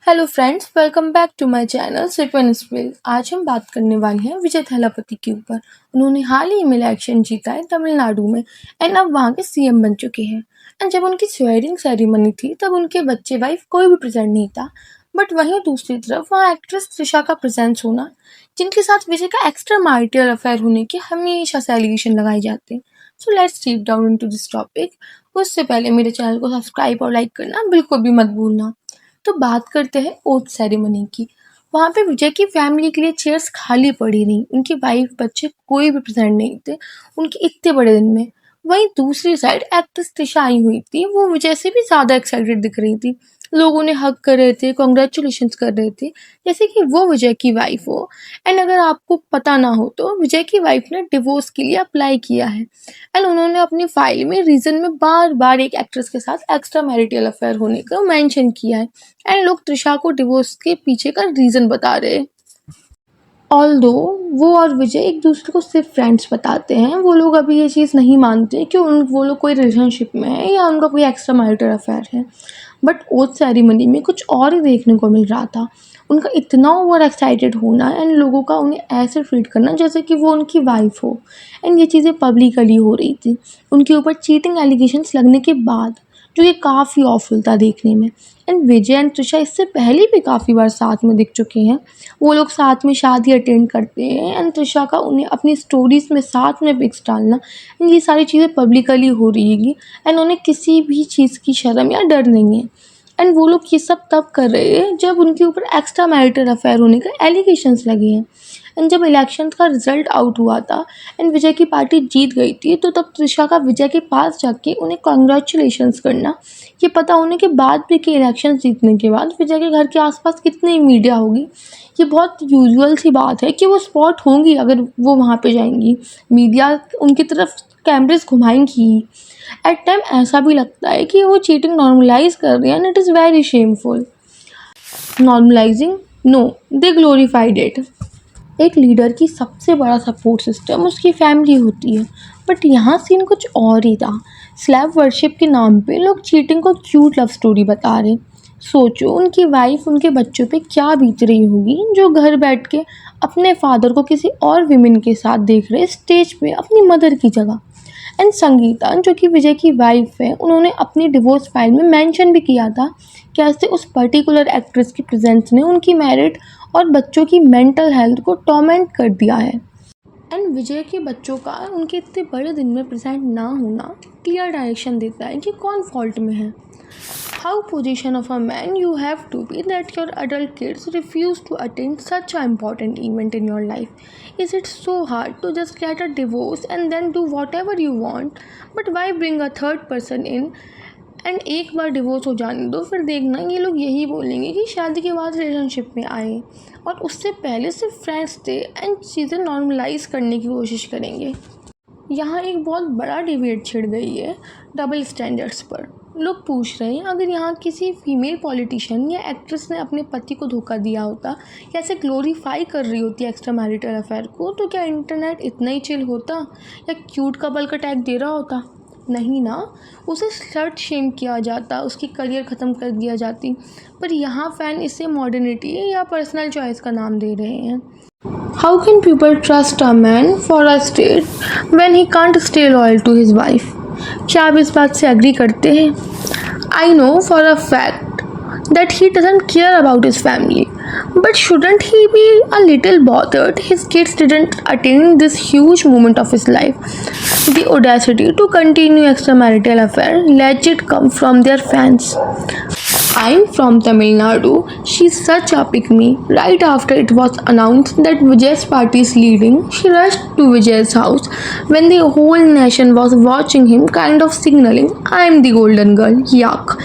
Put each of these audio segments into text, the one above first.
Hello friends, welcome back to my channel sip and spill. आज हम बात करने वाले हैं विजय थालापति के ऊपर। उन्होंने हाल ही में इलेक्शन जीता है तमिलनाडु में एंड अब वहाँ के सीएम बन चुके हैं। एंड जब उनकी स्वेयरिंग सेरेमनी थी तब उनके बच्चे वाइफ कोई भी प्रेजेंट नहीं था। बट वहीं दूसरी तरफ वहाँ एक्ट्रेस त्रिशा का प्रेजेंस होना, जिनके साथ विजय का एक्स्ट्रा मैरिटल अफेयर होने के हमेशा से एलिगेशन लगाए जाते हैं। So let's deep down into this topic. उससे पहले मेरे चैनल को सब्सक्राइब और लाइक करना बिल्कुल भी मत भूलना। तो बात करते हैं ओथ सेरेमनी की। वहाँ पे विजय की फैमिली के लिए चेयर्स खाली पड़ी रहीं। उनकी वाइफ बच्चे कोई भी प्रेजेंट नहीं थे उनके इतने बड़े दिन में। वहीं दूसरी साइड एक्ट्रेस त्रिशा आई हुई थी, वो विजय से भी ज़्यादा एक्साइटेड दिख रही थी। लोग उन्हें हग कर रहे थे, कॉन्ग्रेचुलेशंस कर रहे थे, जैसे कि वो विजय की वाइफ हो। एंड अगर आपको पता ना हो तो विजय की वाइफ ने डिवोर्स के लिए अप्लाई किया है एंड उन्होंने अपनी फाइल में रीजन में बार बार एक एक्ट्रेस के साथ एक्स्ट्रा मैरिटल अफेयर होने का मेंशन किया है। एंड लोग त्रिशा को डिवोर्स के पीछे का रीजन बता रहे हैं। ऑल्दो वो और विजय एक दूसरे को सिर्फ फ्रेंड्स बताते हैं, वो लोग अभी ये चीज़ नहीं मानते कि वो लोग कोई रिलेशनशिप में है या उनका कोई एक्स्ट्रा मैरिटल अफेयर है। बट ओथ सेरेमनी में कुछ और ही देखने को मिल रहा था। उनका इतना ओवर एक्साइटेड होना एंड लोगों का उन्हें ऐसे ट्रीट करना जैसे कि वो उनकी वाइफ हो। एंड ये चीज़ें पब्लिकली हो रही थी उनके ऊपर चीटिंग एलिगेशंस लगने के बाद, जो कि काफ़ी ऑफुल था देखने में। एंड विजय एंड त्रिशा इससे पहले भी काफ़ी बार साथ में दिख चुके हैं। वो लोग साथ में शादी अटेंड करते हैं एंड त्रिशा का उन्हें अपनी स्टोरीज में साथ में पिक्स डालना, एंड ये सारी चीज़ें पब्लिकली हो रही है एंड उन्हें किसी भी चीज़ की शर्म या डर नहीं है। एंड वो लोग ये सब तब कर रहे हैं जब उनके ऊपर एक्स्ट्रा मैरिटल अफेयर होने का एलिगेशंस लगे हैं। एंड जब इलेक्शन का रिजल्ट आउट हुआ था एंड विजय की पार्टी जीत गई थी, तो तब त्रिशा का विजय के पास जाके उन्हें कॉन्ग्रेचुलेशंस करना, ये पता होने के बाद भी कि इलेक्शन जीतने के बाद विजय के घर के आसपास कितनी मीडिया होगी, ये बहुत यूजुअल सी बात है कि वो स्पॉट होंगी अगर वो वहाँ पे जाएंगी। मीडिया उनकी तरफ कैमरेज घुमाएंगी। एट टाइम ऐसा भी लगता है कि वो चीटिंग नॉर्मलाइज कर रही है and it is very shameful. Normalising? No, they glorified it. एक लीडर की सबसे बड़ा सपोर्ट सिस्टम उसकी फैमिली होती है, बट यहाँ सीन कुछ और ही था। स्लैब वर्शिप के नाम पे लोग चीटिंग को क्यूट लव स्टोरी बता रहे। सोचो उनकी वाइफ उनके बच्चों पे क्या बीत रही होगी, जो घर बैठ के अपने फादर को किसी और विमेन के साथ देख रहे स्टेज पे अपनी मदर की जगह। एंड संगीता, जो कि विजय की वाइफ है, उन्होंने अपनी डिवोर्स फाइल में मेंशन भी किया था कैसे उस पर्टिकुलर एक्ट्रेस की प्रेजेंस ने उनकी मैरिड और बच्चों की मेंटल हेल्थ को टॉर्मेंट कर दिया है। एंड विजय के बच्चों का उनके इतने बड़े दिन में प्रेजेंट ना होना क्लियर डायरेक्शन देता है कि कौन फॉल्ट में है। How position of a man you have to be that your adult kids refuse to attend such a important event in your life? Is it so hard to just get a divorce and then do whatever you want? But why bring a third person in? And एक बार divorce हो जाने दो, फिर देखना ये लोग यही बोलेंगे कि शादी के बाद रिलेशनशिप में आए और उससे पहले सिर्फ फ्रेंड्स थे एंड चीज़ें नॉर्मलाइज करने की कोशिश करेंगे। यहाँ एक बहुत बड़ा डिबेट छिड़ गई है डबल स्टैंडर्ड्स पर। लोग पूछ रहे हैं, अगर यहाँ किसी फीमेल पॉलिटिशियन या एक्ट्रेस ने अपने पति को धोखा दिया होता या ऐसे ग्लोरीफाई कर रही होती एक्स्ट्रा मैरिटल अफेयर को, तो क्या इंटरनेट इतना ही चिल होता या क्यूट कपल का टैग दे रहा होता? नहीं ना, उसे स्लट शेम किया जाता, उसकी करियर ख़त्म कर दिया जाती। पर यहाँ फ़ैन इसे मॉडर्निटी या पर्सनल चॉइस का नाम दे रहे हैं। How can people trust a man for a state when he can't stay loyal to his wife? क्या आप इस बात से एग्री करते हैं? I know for a fact that he doesn't care about his family. But shouldn't he be a little bothered his kids didn't attain this huge moment of his life? The audacity to continue extramarital affair, let it come from their fans. I'm from Tamil Nadu. She's such a pick me. Right after it was announced that Vijay's party is leading, she rushed to Vijay's house when the whole nation was watching him, kind of signaling, I'm the golden girl, yuck.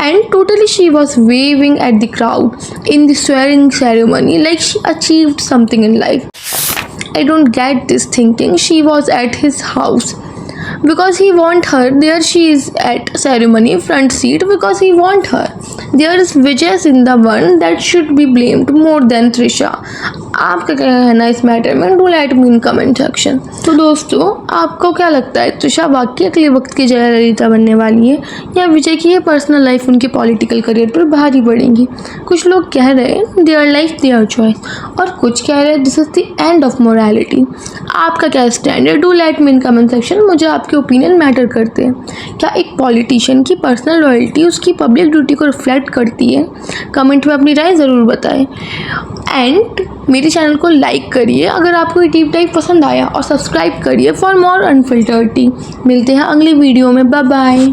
And totally she was waving at the crowd in the swearing ceremony like she achieved something in life. I don't get this, thinking she was at his house. because he want her. There she is at ceremony front seat because he want her. There is Vijay in the one that should be blamed more than Trisha. आपका क्या कहना है इस matter में? Do let me in comment section. तो दोस्तों, आपको क्या लगता है, त्रिशा वाकई अगले वक्त की जयललिता बनने वाली है या विजय की ये पर्सनल लाइफ उनके पॉलिटिकल करियर पर भारी पड़ेगी? कुछ लोग कह रहे हैं देयर लाइफ देयर चॉइस, और कुछ कह रहे हैं this is the end of morality. आपका क्या स्टैंड है? Do let me in comment section. मुझे आपके ओपिनियन मैटर करते हैं। क्या एक पॉलिटिशियन की पर्सनल लॉयल्टी उसकी पब्लिक ड्यूटी को रिफ्लेक्ट करती है? कमेंट में अपनी राय ज़रूर बताएं। एंड मेरे चैनल को लाइक करिए अगर आपको ये डीप डाइव पसंद आया, और सब्सक्राइब करिए फॉर मोर अनफिल्टर्ड टी। मिलते हैं अगली वीडियो में। Bye bye.